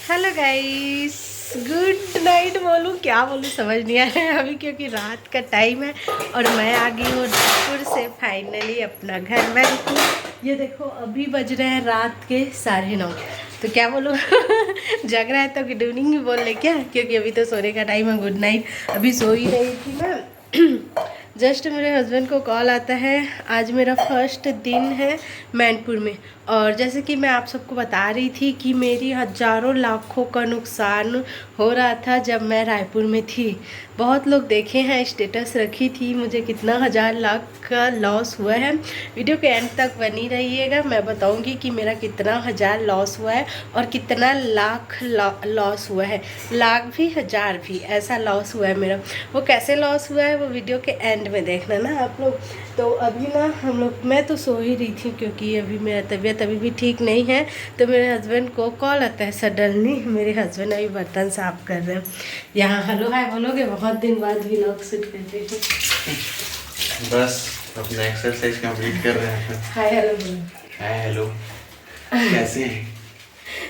Hello guys, good night बोलूँ क्या बोलूँ समझ नहीं आ रहा है अभी, क्योंकि रात का टाइम है और मैं आ गई हूँ रायपुर से फाइनली अपना घर। मैं ये देखो अभी बज रहे हैं रात के 9:30, तो क्या बोलूँ जग रहा है तो गुड इवनिंग भी बोल ले क्या, क्योंकि अभी तो सोने का टाइम है। गुड नाइट, अभी सो ही रही थी मैं। जस्ट मेरे हस्बैंड को कॉल आता है। आज मेरा फर्स्ट दिन है मैनपुर में, और जैसे कि मैं आप सबको बता रही थी कि मेरी हज़ारों लाखों का नुकसान हो रहा था जब मैं रायपुर में थी। बहुत लोग देखे हैं, स्टेटस रखी थी मुझे कितना 1000 लाख का लॉस हुआ है। वीडियो के एंड तक बनी रहिएगा, मैं बताऊंगी कि मेरा कितना 1000 लॉस हुआ है और कितना लाख लॉस हुआ है। लाख भी 1000 भी ऐसा लॉस हुआ है मेरा। वो कैसे लॉस हुआ है वो वीडियो के एंड में देखना ना आप लोग। तो अभी ना हम लोग, मैं तो सो ही रही थी क्योंकि अभी मेरा तबीयत अभी भी ठीक नहीं है। तो मेरे हस्बैंड को कॉल आता है सडनली। मेरे हस्बैंड अभी बर्तन साफ कर रहे हैं। यहाँ हेलो हाय बोलोगे, बहुत दिन बाद व्लॉग शूट कर रहे हैं। बस अपना एक्सरसाइज कंप्लीट कर रहे हैं। हाय हेलो बोलो। हाय हेलो, कैसे हैं?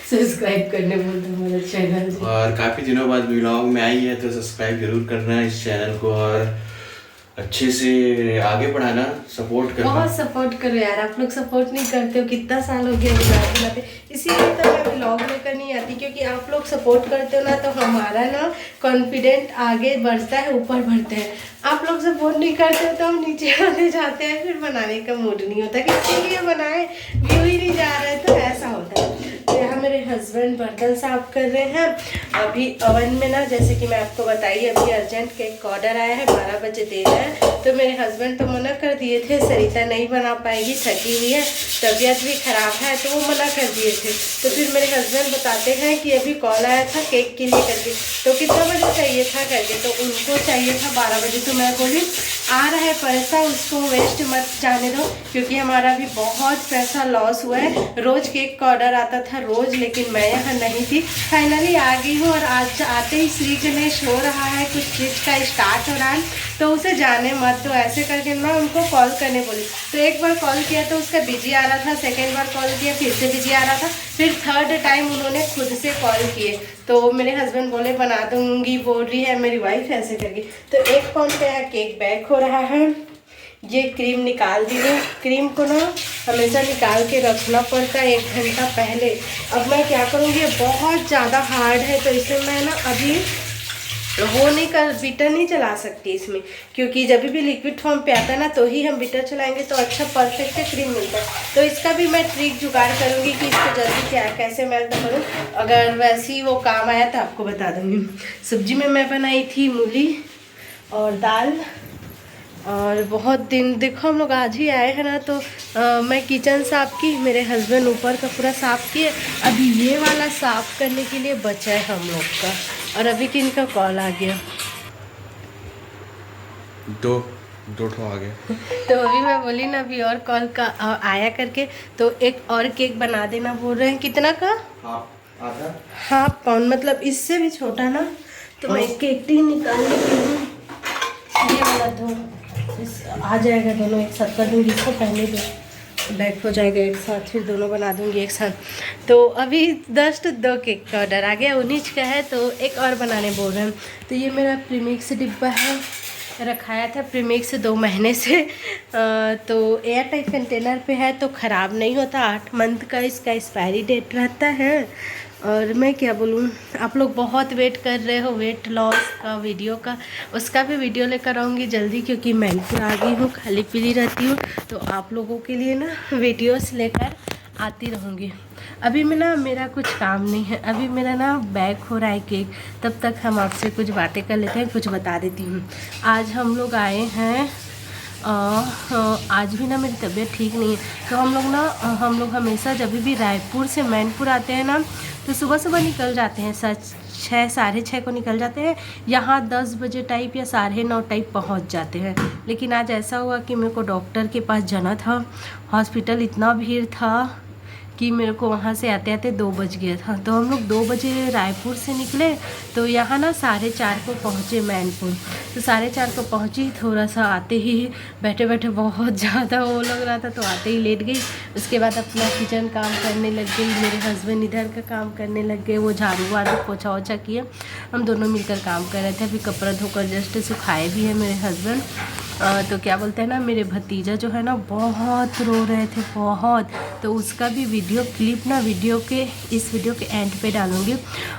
सब्सक्राइब करने बोल दो हमारे चैनल को। और काफ़ी दिनों बाद व्लॉग में आई है तो सब्सक्राइब जरूर करना इस चैनल को और अच्छे से आगे बढ़ाना, सपोर्ट करना। बहुत सपोर्ट करो यार, आप लोग सपोर्ट नहीं करते हो। कितना साल हो गया व्लॉग बनाते, इसीलिए तो मैं व्लॉग लेकर नहीं आती, क्योंकि आप लोग सपोर्ट करते हो ना तो हमारा ना कॉन्फिडेंट आगे बढ़ता है, ऊपर बढ़ते हैं। आप लोग सपोर्ट नहीं करते तो हम नीचे आने जाते हैं, फिर बनाने का मूड नहीं होता कि इसीलिए बनाए, व्यू ही नहीं जा रहे, तो ऐसा होता है। तो यहाँ मेरे हस्बैंड बर्तन साफ कर रहे हैं। अभी ओवन में ना, जैसे कि मैं आपको बताइए, अभी अर्जेंट केक का ऑर्डर आया है, 12 बजे देना है। तो मेरे हस्बैंड तो मना कर दिए थे, सरिता नहीं बना पाएगी, थकी हुई है, तबीयत भी खराब है, तो वो मना कर दिए थे। तो फिर मेरे हस्बैंड बताते हैं कि अभी कॉल आया था केक के लिए करके, तो कितना बजे चाहिए था करके, तो उनको चाहिए था 12 बजे। तो मैं बोली आ रहा है पैसा, उसको वेस्ट मत जाने दो, क्योंकि हमारा भी बहुत पैसा लॉस हुआ है। रोज़ केक का ऑर्डर आता था रोज़, लेकिन मैं यहाँ नहीं थी। फाइनली आ गई हूँ और आज आते ही श्री गणेश हो रहा है, कुछ चीज़ का स्टार्ट हो रहा है, तो उसे जाने मत दो ऐसे करके मैं उनको कॉल करने बोली। तो एक बार कॉल किया तो उसका बिजी आ रहा था, सेकेंड बार कॉल किया फिर से बिजी आ रहा था, फिर थर्ड टाइम उन्होंने खुद से कॉल किए। तो मेरे हस्बैंड बोले बना दूंगी, बोल रही है मेरी वाइफ ऐसे करके। तो 1 पाउंड का यहाँ केक बेक हो रहा है। ये क्रीम निकाल दी है, क्रीम को ना हमेशा निकाल के रखना पड़ता है 1 घंटा पहले। अब मैं क्या करूँगी, बहुत ज़्यादा हार्ड है तो इसे मैं ना अभी वो नहीं कर, बीटर नहीं चला सकती इसमें, क्योंकि जब भी लिक्विड फॉर्म पे आता है ना तो ही हम बीटर चलाएंगे तो अच्छा परफेक्ट क्रीम मिलता है। तो इसका भी मैं ट्रिक जुगाड़ करूँगी कि इसको जल्दी क्या कैसे मेल्ट करूँ। अगर वैसे ही वो काम आया तो आपको बता दूँगी। सब्जी में मैं बनाई थी मूली और दाल, और बहुत दिन देखो हम लोग आज ही आए हैं ना, तो मैं किचन साफ़ की, मेरे हस्बैंड ऊपर का पूरा साफ़ किए। अभी ये वाला साफ़ करने के लिए बचा है हम लोग का, और अभी किन का कॉल आ गया, दो ठो आ गए। तो अभी मैं बोली ना अभी और कॉल का आया करके, तो एक और केक बना देना बोल रहे हैं। कितना का? आधा हाफ पाउंड, मतलब इससे भी छोटा ना। तो मैं केक टी निकाल लेती हूँ, ये वाला दो आ जाएगा, दोनों एक साथ कर दूँगी। इसको पहले दो बैक हो जाएगा एक साथ, फिर दोनों बना दूँगी एक साथ। तो अभी जस्ट 2 केक का ऑर्डर आ गया, 19 का है, तो एक और बनाने बोल रहे हैं। तो ये मेरा प्रीमिक्स डिब्बा है, रखाया था प्रीमिक्स 2 महीने से। तो एयर टाइट कंटेनर पे है तो ख़राब नहीं होता, 8 मंथ का इसका एक्सपायरी डेट रहता है। और मैं क्या बोलूँ, आप लोग बहुत वेट कर रहे हो वेट लॉस का वीडियो का, उसका भी वीडियो लेकर आऊँगी जल्दी, क्योंकि मैनपुर आ गई हूँ, खाली पीली रहती हूँ, तो आप लोगों के लिए ना वीडियोस लेकर आती रहूँगी। अभी मैं ना, मेरा कुछ काम नहीं है, अभी मेरा ना बैक हो रहा है केक, तब तक हम आपसे कुछ बातें कर लेते हैं, कुछ बता देती हूँ। आज हम लोग आए हैं, आज भी ना मेरी तबीयत ठीक नहीं है, तो हम लोग हमेशा जब भी रायपुर से मैनपुर आते हैं ना, तो सुबह सुबह निकल जाते हैं, 6 साढ़े 6 को निकल जाते हैं। यहाँ 10 बजे टाइप या 9:30 टाइप पहुँच जाते हैं। लेकिन आज ऐसा हुआ कि मेरे को डॉक्टर के पास जाना था, हॉस्पिटल इतना भीड़ था कि मेरे को वहाँ से आते आते 2 बज गया था। तो हम लोग 2 बजे रायपुर से निकले, तो यहाँ ना 4:30 को पहुँचे मैनपुर। तो 4:30 को पहुँची, थोड़ा सा आते ही बैठे बैठे बहुत ज़्यादा वो लग रहा था, तो आते ही लेट गई। उसके बाद अपना किचन काम करने लग गई, मेरे हस्बैंड इधर का काम करने लग गए, वो झाड़ू वाड़ू पोछा ओछा किए, हम दोनों मिलकर काम कर रहे थे। अभी कपड़ा धोकर जस्ट सुखाए भी है मेरे हस्बैंड। तो क्या बोलते हैं ना, मेरे भतीजा जो है ना बहुत रो रहे थे बहुत, तो उसका भी वीडियो क्लिप ना इस वीडियो के एंड पे डालूंगी।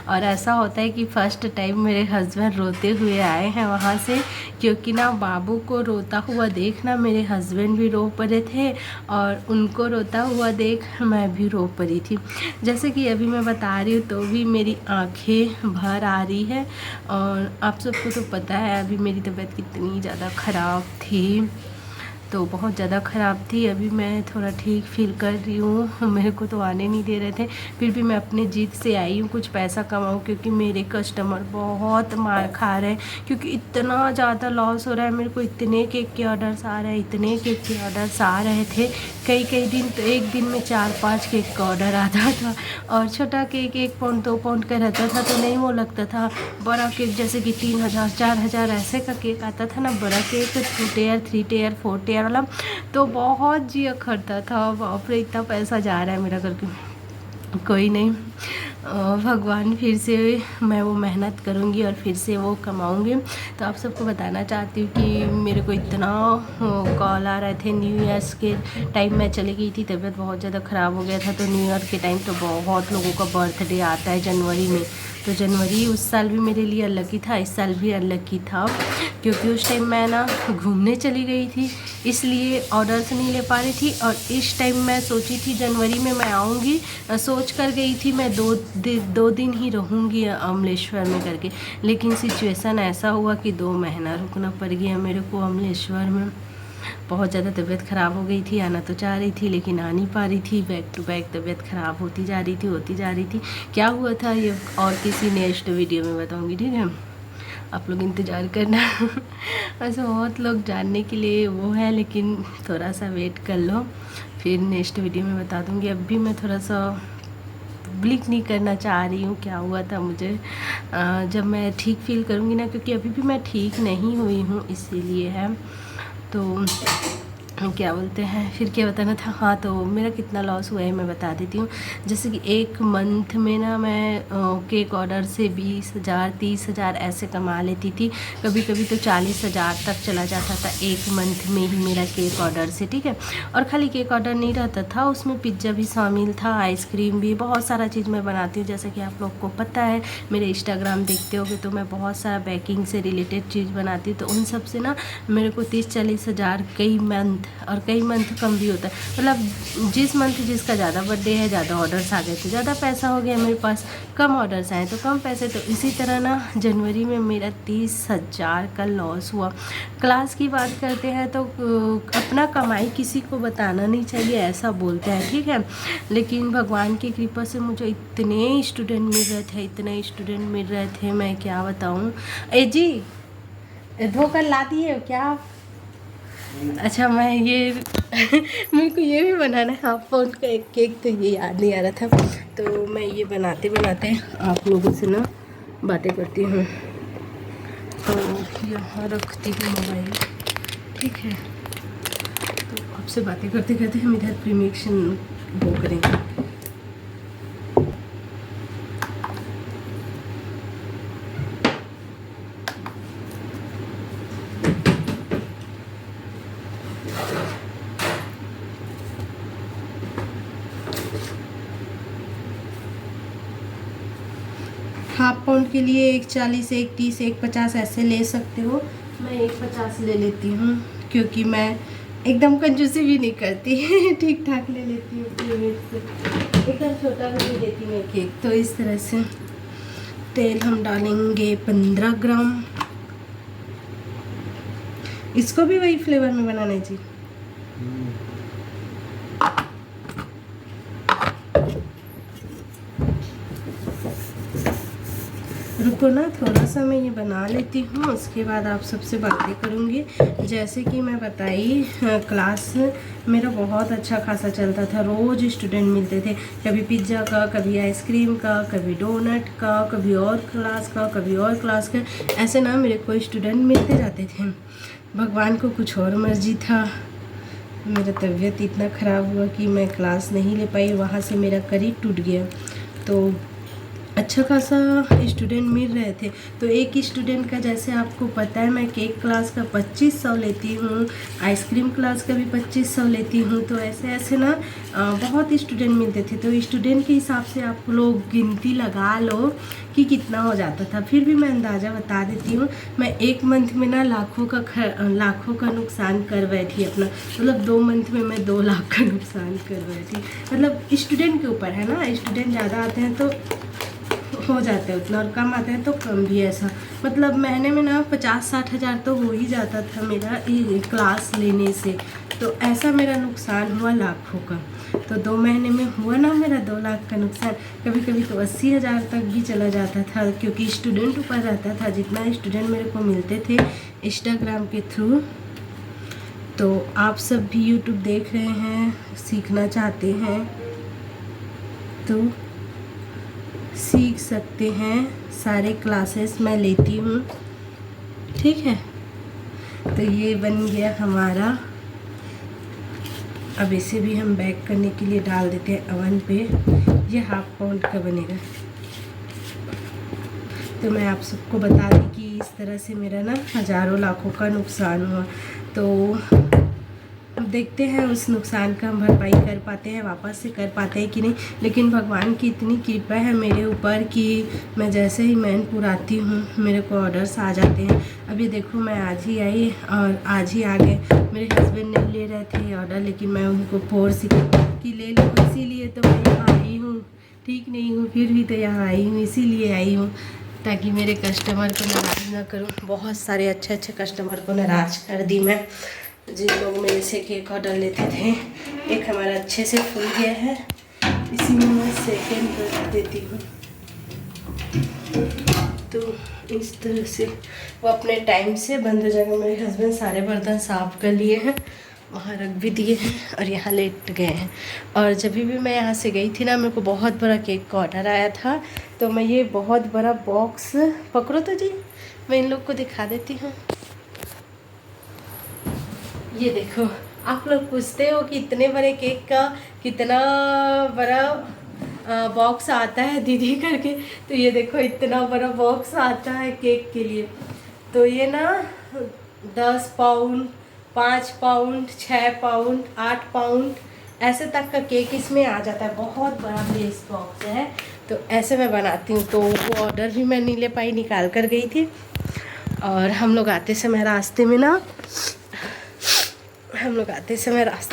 और ऐसा होता है कि फ़र्स्ट टाइम मेरे हस्बैंड रोते हुए आए हैं वहाँ से, क्योंकि ना बाबू को रोता हुआ देख ना मेरे हस्बैंड भी रो पड़े थे, और उनको रोता हुआ देख मैं भी रो पड़ी थी। जैसे कि अभी मैं बता रही हूँ तो भी मेरी आँखें भर आ रही है। और आप सबको तो पता है अभी मेरी तबीयत कितनी ज़्यादा ख़राब थी, तो बहुत ज़्यादा ख़राब थी। अभी मैं थोड़ा ठीक फील कर रही हूँ। मेरे को तो आने नहीं दे रहे थे, फिर भी मैं अपने जिद से आई हूँ कुछ पैसा कमाऊँ, क्योंकि मेरे कस्टमर बहुत मार खा रहे हैं, क्योंकि इतना ज़्यादा लॉस हो रहा है मेरे को। इतने केक के ऑर्डर्स आ रहे हैं, इतने केक के ऑर्डर्स आ रहे थे, कई दिन तो एक दिन में 4-5 केक का ऑर्डर आता था। और छोटा केक 1 पाउंड 2 पाउंड का रहता था तो नहीं वो लगता था। बड़ा केक जैसे कि 3000 4000 ऐसे का केक आता था ना, बड़ा केक 2 टेयर 3 टेयर 4 टेयर वाला, तो बहुत जी अखरता था। बाप रे, इतना पैसा जा रहा है मेरा करके। कोई नहीं, भगवान फिर से मैं वो मेहनत करूँगी और फिर से वो कमाऊँगी। तो आप सबको बताना चाहती हूँ कि मेरे को इतना कॉल आ रहे थे। न्यू ईयर्स के टाइम मैं चली गई थी, तबीयत बहुत ज़्यादा ख़राब हो गया था। तो न्यू ईयर के टाइम तो बहुत लोगों का बर्थडे आता है जनवरी में, तो जनवरी उस साल भी मेरे लिए अनलकी था, इस साल भी अनलकी था, क्योंकि उस टाइम मैं ना घूमने चली गई थी, इसलिए ऑर्डर्स नहीं ले पा रही थी। और इस टाइम मैं सोची थी जनवरी में मैं आऊँगी, सोच कर गई थी मैं 2 दिन ही रहूँगी अमलेश्वर में करके, लेकिन सिचुएशन ऐसा हुआ कि 2 महीना रुकना पड़ गया मेरे को अमलेश्वर में। बहुत ज़्यादा तबीयत ख़राब हो गई थी, आना तो चाह रही थी लेकिन आ नहीं पा रही थी। बैक टू बैक तबीयत ख़राब होती जा रही थी। क्या हुआ था ये और किसी नेक्स्ट वीडियो में बताऊंगी, ठीक है, आप लोग इंतज़ार करना। वैसे बहुत लोग जानने के लिए वो है, लेकिन थोड़ा सा वेट कर लो, फिर नेक्स्ट वीडियो में बता दूंगी। अब भी मैं थोड़ा सा ब्लिक नहीं करना चाह रही हूँ क्या हुआ था मुझे। जब मैं ठीक फील करूँगी ना, क्योंकि अभी भी मैं ठीक नहीं हुई हूँ, इसीलिए है। तो क्या बोलते हैं, फिर क्या बताना था, हाँ, तो मेरा कितना लॉस हुआ है मैं बता देती हूँ। जैसे कि 1 मंथ में ना मैं केक ऑर्डर से 20,000 30,000 ऐसे कमा लेती थी। कभी कभी तो 40,000 तक चला जाता था 1 मंथ में ही मेरा केक ऑर्डर से, ठीक है। और खाली केक ऑर्डर नहीं रहता था, उसमें पिज्ज़ा भी शामिल था, आइसक्रीम भी, बहुत सारा चीज़ मैं बनाती हूँ। जैसे कि आप लोग को पता है, मेरे इंस्टाग्राम देखते होगे तो मैं बहुत सारा बेकिंग से रिलेटेड चीज़ बनाती हूँ। तो उन सब से ना मेरे को 30-40 हज़ार कई मंथ, और कई मंथ कम भी होता है, मतलब जिस मंथ जिसका ज़्यादा बर्थडे है, ज़्यादा ऑर्डर्स आ गए तो ज़्यादा पैसा हो गया मेरे पास, कम ऑर्डर्स आए तो कम पैसे। तो इसी तरह ना जनवरी में मेरा 30,000 का लॉस हुआ। क्लास की बात करते हैं तो अपना कमाई किसी को बताना नहीं चाहिए, ऐसा बोलते हैं, ठीक है। लेकिन भगवान की कृपा से मुझे इतने स्टूडेंट मिल रहे थे, मैं क्या बताऊँ। ए जी, धोकर ला दिए हो क्या आप? अच्छा, मैं ये मेरे को ये भी बनाना है हाफ पाउंड का एक केक, तो ये याद नहीं आ रहा था। तो मैं ये बनाते बनाते आप लोगों से ना बातें करती हूँ। तो यहाँ रखती हूँ मोबाइल, ठीक है। तो आपसे बातें करते करते हम इधर प्रीमिक्शन वो करेंगे। हाफ पाउंड के लिए 140, 130, 150 ऐसे ले सकते हो। मैं 150 ले लेती हूँ, क्योंकि मैं एकदम कंजूसी भी नहीं करती, ठीक ठाक ले लेती हूँ लिमिट से, एकदम छोटा भी नहीं देती मैं केक। तो इस तरह से तेल हम डालेंगे 15 ग्राम। इसको भी वही फ्लेवर में बनाना है जी। रुको ना, थोड़ा सा मैं ये बना लेती हूँ, उसके बाद आप सबसे बातें करूँगी। जैसे कि मैं बताई, क्लास मेरा बहुत अच्छा खासा चलता था, रोज़ स्टूडेंट मिलते थे, कभी पिज़्ज़ा का, कभी आइसक्रीम का, कभी डोनट का, कभी और क्लास का, कभी और क्लास का, ऐसे ना मेरे को स्टूडेंट मिलते जाते थे। भगवान को कुछ और मर्जी था, मेरा तबीयत इतना ख़राब हुआ कि मैं क्लास नहीं ले पाई, वहाँ से मेरा करीब टूट गया। तो अच्छा खासा स्टूडेंट मिल रहे थे। तो एक स्टूडेंट का, जैसे आपको पता है, मैं केक क्लास का 2500 लेती हूँ, आइसक्रीम क्लास का भी 2500 लेती हूँ। तो ऐसे ऐसे ना बहुत स्टूडेंट मिलते थे। तो स्टूडेंट के हिसाब से आप लोग गिनती लगा लो कि कितना हो जाता था। फिर भी मैं अंदाज़ा बता देती हूँ, मैं एक मंथ में ना लाखों का नुकसान कर बैठी अपना। मतलब 2 मंथ में मैं 2 लाख का नुकसान कर बैठी। मतलब स्टूडेंट के ऊपर है ना, स्टूडेंट ज़्यादा आते हैं तो हो जाते हैं उतना, और कम आते हैं तो कम भी। ऐसा मतलब महीने में ना 50-60 हज़ार तो हो ही जाता था मेरा ये क्लास लेने से। तो ऐसा मेरा नुकसान हुआ लाखों का। तो 2 महीने में हुआ ना मेरा 2 लाख का नुकसान। कभी कभी तो 80 हज़ार तक भी चला जाता था, क्योंकि स्टूडेंट ऊपर रहता था। जितना स्टूडेंट मेरे को मिलते थे इंस्टाग्राम के थ्रू। तो आप सब भी यूट्यूब देख रहे हैं, सीखना चाहते हैं तो सीख सकते हैं। सारे क्लासेस मैं लेती हूँ, ठीक है। तो ये बन गया हमारा। अब इसे भी हम बेक करने के लिए डाल देते हैं अवन पे। ये 1/2 पाउंड का बनेगा। तो मैं आप सबको बता दी कि इस तरह से मेरा ना हज़ारों लाखों का नुकसान हुआ। तो अब देखते हैं उस नुकसान का हम भरपाई कर पाते हैं, वापस से कर पाते हैं कि नहीं। लेकिन भगवान की इतनी कृपा है मेरे ऊपर कि मैं जैसे ही मैन पुराती हूँ मेरे को ऑर्डर्स आ जाते हैं। अभी देखो मैं आज ही आई और आज ही आ गए। मेरे हस्बैंड नहीं ले रहे थे ऑर्डर, लेकिन मैं उनको फोर्स कि ले लो, इसीलिए तो मैं यहाँ आई हूँ। ठीक नहीं हूँ फिर भी तो यहाँ आई हूँ, इसीलिए आई हूँ ताकि मेरे कस्टमर को नाराज़ ना करूँ। बहुत सारे अच्छे कस्टमर को नाराज़ कर दी मैं, जिन लोग मेरे से केक ऑर्डर लेते थे। एक हमारा अच्छे से फूल गया है, इसी में मैं सेकेंड कर देती हूँ। तो इस तरह से वो अपने टाइम से बंद हो जाएगा। मेरे हस्बैंड सारे बर्तन साफ़ कर लिए हैं, वहाँ रख भी दिए हैं और यहाँ लेट गए हैं। और जब भी मैं यहाँ से गई थी ना, मेरे को बहुत बड़ा केक का ऑर्डर आया था। तो मैं ये बहुत बड़ा बॉक्स पकड़ो तो जी, मैं इन लोग को दिखा देती हूँ। ये देखो, आप लोग पूछते हो कि इतने बड़े केक का कितना बड़ा बॉक्स आता है दीदी करके। तो ये देखो इतना बड़ा बॉक्स आता है केक के लिए। तो ये ना 10 पाउंड, 5 पाउंड, 6 पाउंड, 8 पाउंड ऐसे तक का केक इसमें आ जाता है। बहुत बड़ा बेस बॉक्स है। तो ऐसे मैं बनाती हूँ। तो वो ऑर्डर भी मैं नहीं ले पाई, निकाल कर गई थी। और हम लोग आते समय रास्ते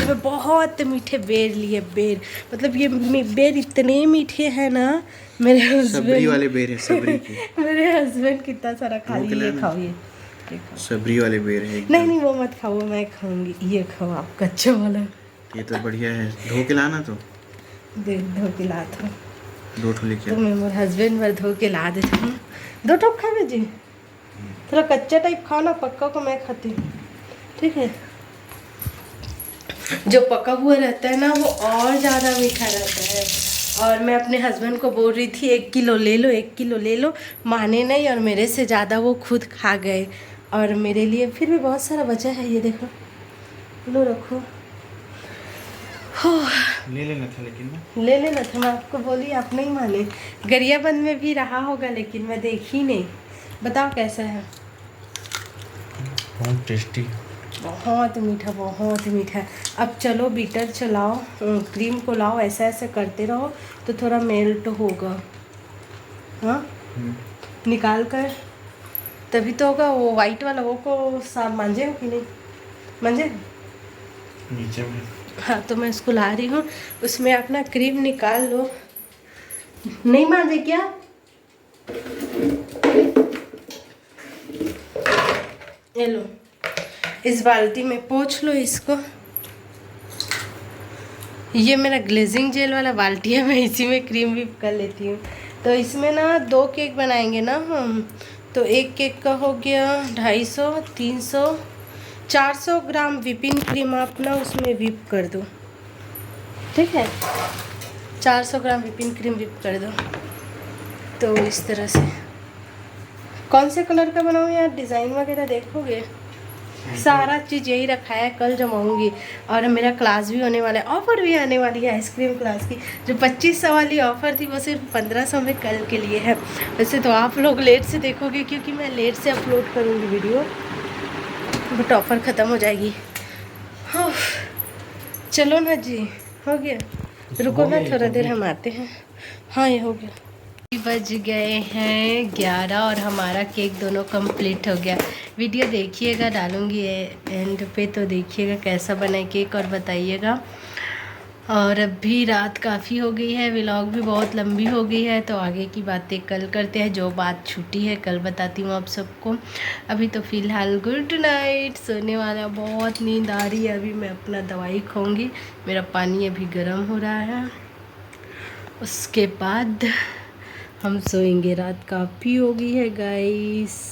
में बहुत मीठे बेर लिए। बेर मतलब ये बेर इतने मीठे हैं ना। मेरे सबरी वाले बेर है, सबरी के। मेरे हस्बैंड कितना सारा खा लिए। ये खाओ, ये सबरी वाले बेर है। नहीं वो मत खाओ, मैं खाऊंगी। ये खाओ आप कच्चा वाला। ये तो बढ़िया है, धो के लाना। तो देख धो के ला दो, 2 ठो लेके। तो मैं मेरे हस्बैंड पर धो के ला देती हूँ। 2 ठो खा जी, थोड़ा कच्चा टाइप खाओ ना, पक्का को मैं खाती हूँ, ठीक है। जो पका हुआ रहता है ना वो और ज़्यादा मीठा रहता है। और मैं अपने हस्बैंड को बोल रही थी 1 किलो ले लो, 1 किलो ले लो, माने नहीं और मेरे से ज़्यादा वो खुद खा गए। और मेरे लिए फिर भी बहुत सारा बचा है। ये देखो, लो रखो। ले लेना था, लेकिन ना ले लेना था, मैं आपको बोली, आप नहीं माने। गरियाबंद में भी रहा होगा लेकिन मैं देखी नहीं। बताओ कैसा है? बहुत टेस्टी, बहुत मीठा, बहुत मीठा। अब चलो बीटर चलाओ, क्रीम को लाओ, ऐसा ऐसे करते रहो तो थोड़ा मेल्ट होगा। हाँ निकाल कर तभी तो होगा। वो वाइट वाला वो को साफ मांजे हो कि नहीं मांजे? नीचे में। हाँ तो मैं इसको ला रही हूँ, उसमें अपना क्रीम निकाल लो। नहीं मांजे क्या? ये लो, इस बाल्टी में पोंछ लो इसको। ये मेरा ग्लेजिंग जेल वाला बाल्टी है, मैं इसी में क्रीम भी कर लेती हूँ। तो इसमें ना 2 केक बनाएंगे ना हम, तो एक केक का हो गया 250, 300, 400 ग्राम व्हिपिंग क्रीम आप ना उसमें व्हिप कर दो, ठीक है। 400 ग्राम व्हिपिंग क्रीम व्हिप कर दो। तो इस तरह से कौन से कलर का बनाऊँ यार, डिज़ाइन वगैरह देखोगे? सारा चीज़ यही रखा है, कल जमाऊँगी। और मेरा क्लास भी होने वाला है, ऑफ़र भी आने वाली है आइसक्रीम क्लास की। जो 2500 वाली ऑफ़र थी वो सिर्फ 1500 में कल के लिए है। वैसे तो आप लोग लेट से देखोगे क्योंकि मैं लेट से अपलोड करूँगी वीडियो, बट ऑफ़र ख़त्म हो जाएगी। हाँ चलो ना जी, हो गया। रुको ना थोड़ा देर हम आते हैं। हाँ ये हो गया। बज गए हैं 11 और हमारा केक दोनों कंप्लीट हो गया। वीडियो देखिएगा, डालूंगी एंड पे, तो देखिएगा कैसा बना केक और बताइएगा। और अभी रात काफ़ी हो गई है, व्लॉग भी बहुत लंबी हो गई है, तो आगे की बातें कल करते हैं। जो बात छूटी है कल बताती हूँ आप सबको। अभी तो फ़िलहाल गुड नाइट, सोने वाला, बहुत नींद आ रही है। अभी मैं अपना दवाई खाऊंगी, मेरा पानी अभी गर्म हो रहा है, उसके बाद हम सोएंगे। रात काफ़ी हो गई है गाइस।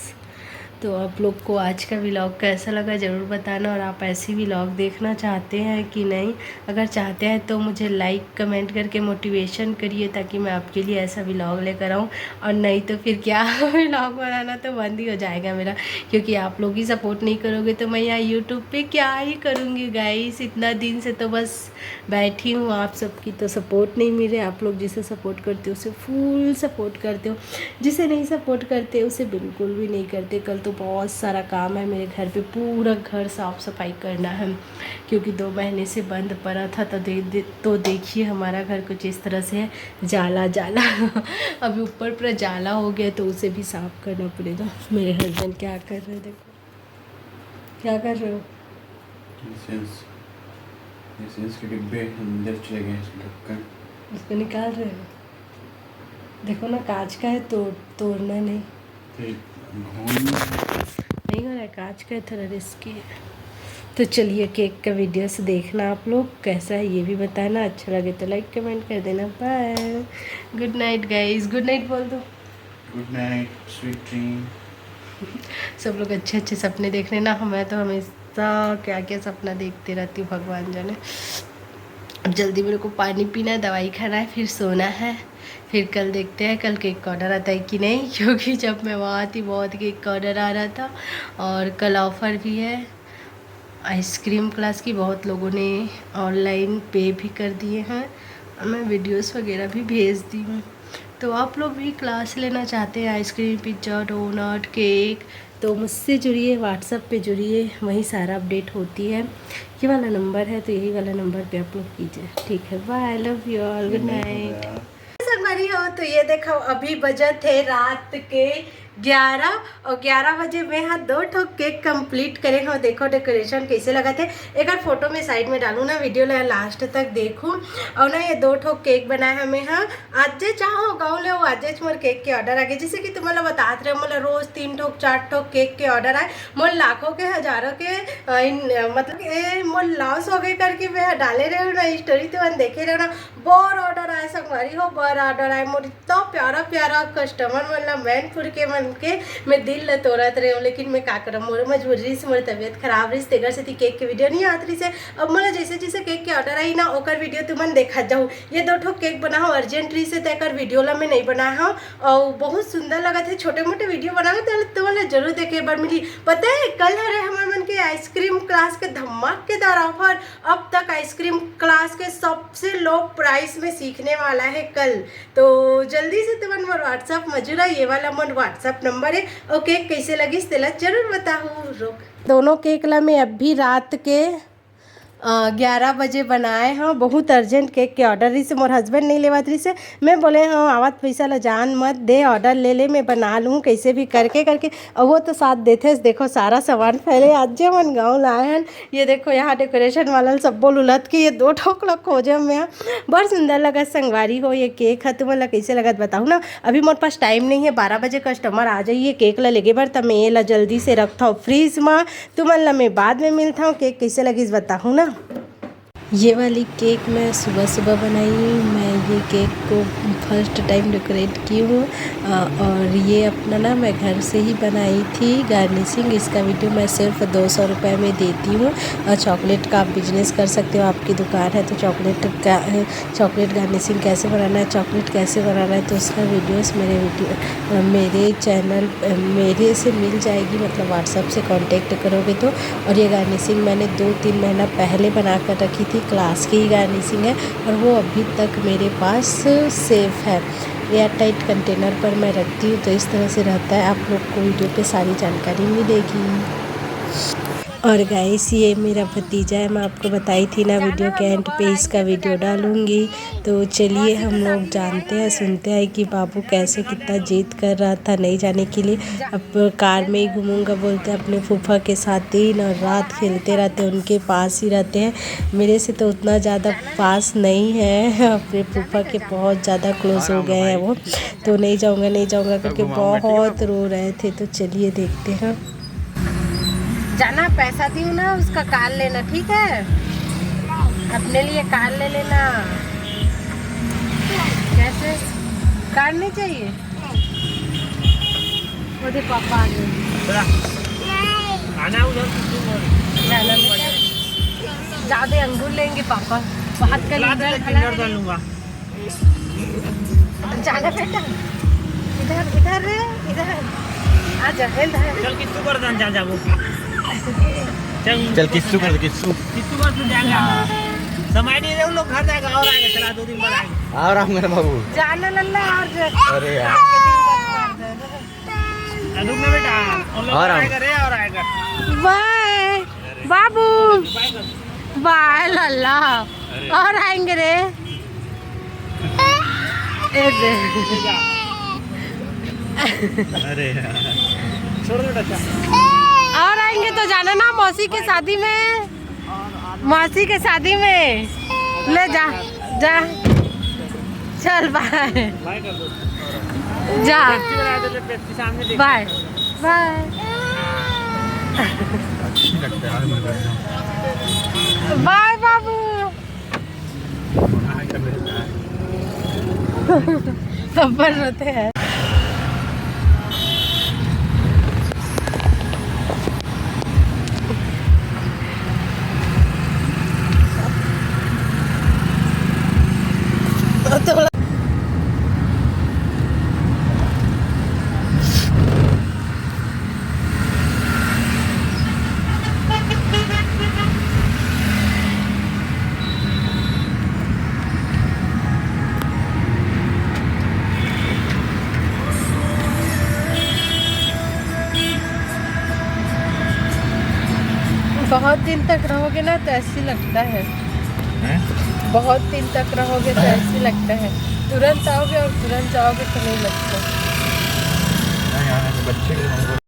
तो आप लोग को आज का व्लॉग कैसा लगा ज़रूर बताना, और आप ऐसी व्लॉग देखना चाहते हैं कि नहीं। अगर चाहते हैं तो मुझे लाइक कमेंट करके मोटिवेशन करिए, ताकि मैं आपके लिए ऐसा व्लॉग लेकर आऊँ। और नहीं तो फिर क्या व्लॉग बनाना तो बंद ही हो जाएगा मेरा, क्योंकि आप लोग ही सपोर्ट नहीं करोगे तो मैं यहाँ यूट्यूब पे क्या ही करूँगी गाइस। इतना दिन से तो बस बैठी हूँ, आप सबकी तो सपोर्ट नहीं मिले। आप लोग जिसे सपोर्ट करते हो उसे फुल सपोर्ट करते हो, जिसे नहीं सपोर्ट करते उसे बिल्कुल भी नहीं करते। कल तो बहुत सारा काम है मेरे घर पे, पूरा घर साफ़ सफाई करना है, क्योंकि 2 महीने से बंद पड़ा था। तो देखिए हमारा घर कुछ इस तरह से है, जाला जाला अभी ऊपर पूरा जाला हो गया, तो उसे भी साफ़ करना पड़ेगा। मेरे हस्बैंड क्या कर रहे हैं, देखो क्या कर रहे हो? एसेंस के डिब्बे अंदर चले गए, उसको निकाल रहे हो? देखो ना कांच का है, तोड़ना नहीं हो रहा है, कांच का है, थोड़ा रिस्की है। तो चलिए केक का वीडियो से देखना आप लोग कैसा है, ये भी बताना। अच्छा लगे तो लाइक कमेंट कर देना। Bye, good night guys, good night बोल दो। Good night, sweet dream. सब लोग अच्छे अच्छे सपने देख लेना। मैं तो हमेशा क्या क्या सपना देखते रहती हूँ, भगवान जाने। अब जल्दी मेरे को पानी पीना है, दवाई खाना है, फिर सोना है। फिर कल देखते हैं कल केक का ऑर्डर आता है कि नहीं, क्योंकि जब मैं वहाँ थी बहुत केक का ऑर्डर आ रहा था। और कल ऑफ़र भी है आइसक्रीम क्लास की, बहुत लोगों ने ऑनलाइन पे भी कर दिए हैं, मैं वीडियोस वगैरह भी भेज दी हूँ। तो आप लोग भी क्लास लेना चाहते हैं आइसक्रीम, पिज्ज़ा, डोनट, केक, तो मुझसे जुड़िए, व्हाट्सएप पे जुड़िए, वहीं सारा अपडेट होती है। ये वाला नंबर है, तो यही वाला नंबर पे आप लोग कीजिए, ठीक है। Bye, I love you all, good night. संगवारी हो तो ये देखो अभी बजे थे रात के 11 और 11 बजे मैं यहाँ 2 ठोक केक कंप्लीट करे हो। देखो डेकोरेशन कैसे लगा थे, एक बार फोटो में साइड में डालूँ ना, वीडियो लास्ट तक देखूँ। और ना ये 2 ठोक केक बनाए हमें यहाँ आज चाहो गाँव ले आज मोर केक के ऑर्डर आ गए। जैसे कि तुम्हारा बताते रहे मोला रोज़ 3 ठोक 4 ठोक केक के ऑर्डर आए, मोर लाखों के हज़ारों के मतलब मोर लॉस हो गए करके मैं डाले रहे ना स्टोरी, तो मैंने देखे रहे ना बर ऑर्डर आए संगवारी हो, बर ऑर्डर आए। मोर इतना प्यारा प्यारा कस्टमर मतलब मैनपुर के मन के मैं दिल ल तोड़त रहे हूँ, लेकिन मैं का करम, मोर मजबूरी से मोर तबियत खराब रही, तेगर से थी केक के वीडियो नहीं आत रही से। अब मोला जैसे जैसे केक के ऑर्डर आई ना ओकर वीडियो तुमन देखा जाऊँ। ये 2 ठोक केक बना हो अर्जेंट रही से, तेकर वीडियो ला मैं नहीं बनाया हूँ, और बहुत सुंदर लगा थे। छोटे मोटे वीडियो बना तो तुम्हें जरूर देखे बार मिली। पता है कल हरे हमारे मन के आइसक्रीम क्लास के धमाकेदार ऑफर, अब तक आइसक्रीम क्लास के सबसे लो प्राइस में सीखने वाला है कल। तो जल्दी से तुमन मोर व्हाट्सअप मजूरा, ये वाला मोर व्हाट्सअप नंबर है। और केक कैसे लगी तेला जरूर बताऊँ। रोक दोनों केक ला मैं अभी रात के 11 बजे बनाए हाँ। बहुत अर्जेंट केक के ऑर्डर रही से, मोर हस्बैंड नहीं लेवा रही से, मैं बोले हाँ आवत पैसा ला जान मत दे, ऑर्डर ले ले, मैं बना लूँ कैसे भी करके और वो तो साथ देते। देखो सारा सामान पहले आज मन गाँव लाए हैं। ये देखो यहाँ डेकोरेशन वाला सब बोल उलट के ये 2 ठोक ला खोजे में बहुत सुंदर लगा संगवारी हो। ये केक है तुम्हें कैसे लगत बताऊँ ना। अभी मोर पास टाइम नहीं है, 12 बजे कस्टमर आ जाइए केक ला लेगे बर, तब मैं ये ला जल्दी से रखता हूँ फ्रीज में, तुम्हें ला मैं बाद में मिलता हूँ। केक कैसे लगी बताऊँ ना। ये वाली केक मैं सुबह सुबह बनाई हूँ। मैं ये केक को फर्स्ट टाइम डेकोरेट की हूँ और ये अपना ना मैं घर से ही बनाई थी गार्निशिंग। इसका वीडियो मैं सिर्फ 200 रुपये में देती हूँ। और चॉकलेट का आप बिजनेस कर सकते हो, आपकी दुकान है तो चॉकलेट गार्निशिंग कैसे बनाना है, चॉकलेट कैसे बनाना है, तो उसका वीडियोस मेरे चैनल मेरे से मिल जाएगी, मतलब व्हाट्सएप से कांटेक्ट करोगे तो। और ये गार्निशिंग मैंने 2-3 महीना पहले बना कर रखी थी, क्लास की ही गार्निशिंग है और वो अभी तक मेरे पास सेफ है। एयर टाइट कंटेनर पर मैं रखती हूँ तो इस तरह से रहता है। आप लोग को वीडियो पे सारी जानकारी मिलेगी। और गाइस ये मेरा भतीजा है, मैं आपको बताई थी ना वीडियो के एंड पे इसका वीडियो डालूंगी। तो चलिए हम लोग जानते हैं सुनते हैं कि बाबू कैसे कितना जिद कर रहा था नहीं जाने के लिए। अब कार में ही घूमूंगा बोलते हैं, अपने फूफा के साथ दिन और रात खेलते रहते हैं, उनके पास ही रहते हैं। मेरे से तो उतना ज़्यादा पास नहीं है, अपने फूफा के बहुत ज़्यादा क्लोज हो गए हैं वो। तो नहीं जाऊँगा करके बहुत रो रहे थे। तो चलिए देखते हैं। जाना, पैसा दी हूँ ना, उसका कार लेना, ठीक है? अपने लिए कार ले लेना। कैसे कार नहीं चाहिए? मुझे पापा आ गए। ज्यादा अंगूर लेंगे पापा, बात कर लूँगा। जाना बेटा, इधर इधर इधर आ जा, इधर चल किस्तू कर दन जा वो चल किस्सू कर किस्सू तू जाएगा। समय नहीं है, उन लोग घर जाएगा और आएगा, चला 2 दिन बाद आएगा। आ रहा हूँ बाबू। जाना लल्ला और अरे यार रुकना बेटा, उन लोग आएगा रे और आएगा। बाय बाबू, बाय लल्ला और आएंगे रे। अरे छोड़ दो बेटा, और आएंगे तो जाना ना मौसी के शादी में, मौसी के शादी में ले जा जा। चल बाय जा, बाय बाय बाय बाबू। थप्पड़ रोते हैं। बहुत दिन तक रहोगे ना तो ऐसी लगता है, बहुत दिन तक रहोगे तो ऐसी लगता है। तुरंत आओगे और तुरंत जाओगे तो नहीं लगता। बच्चे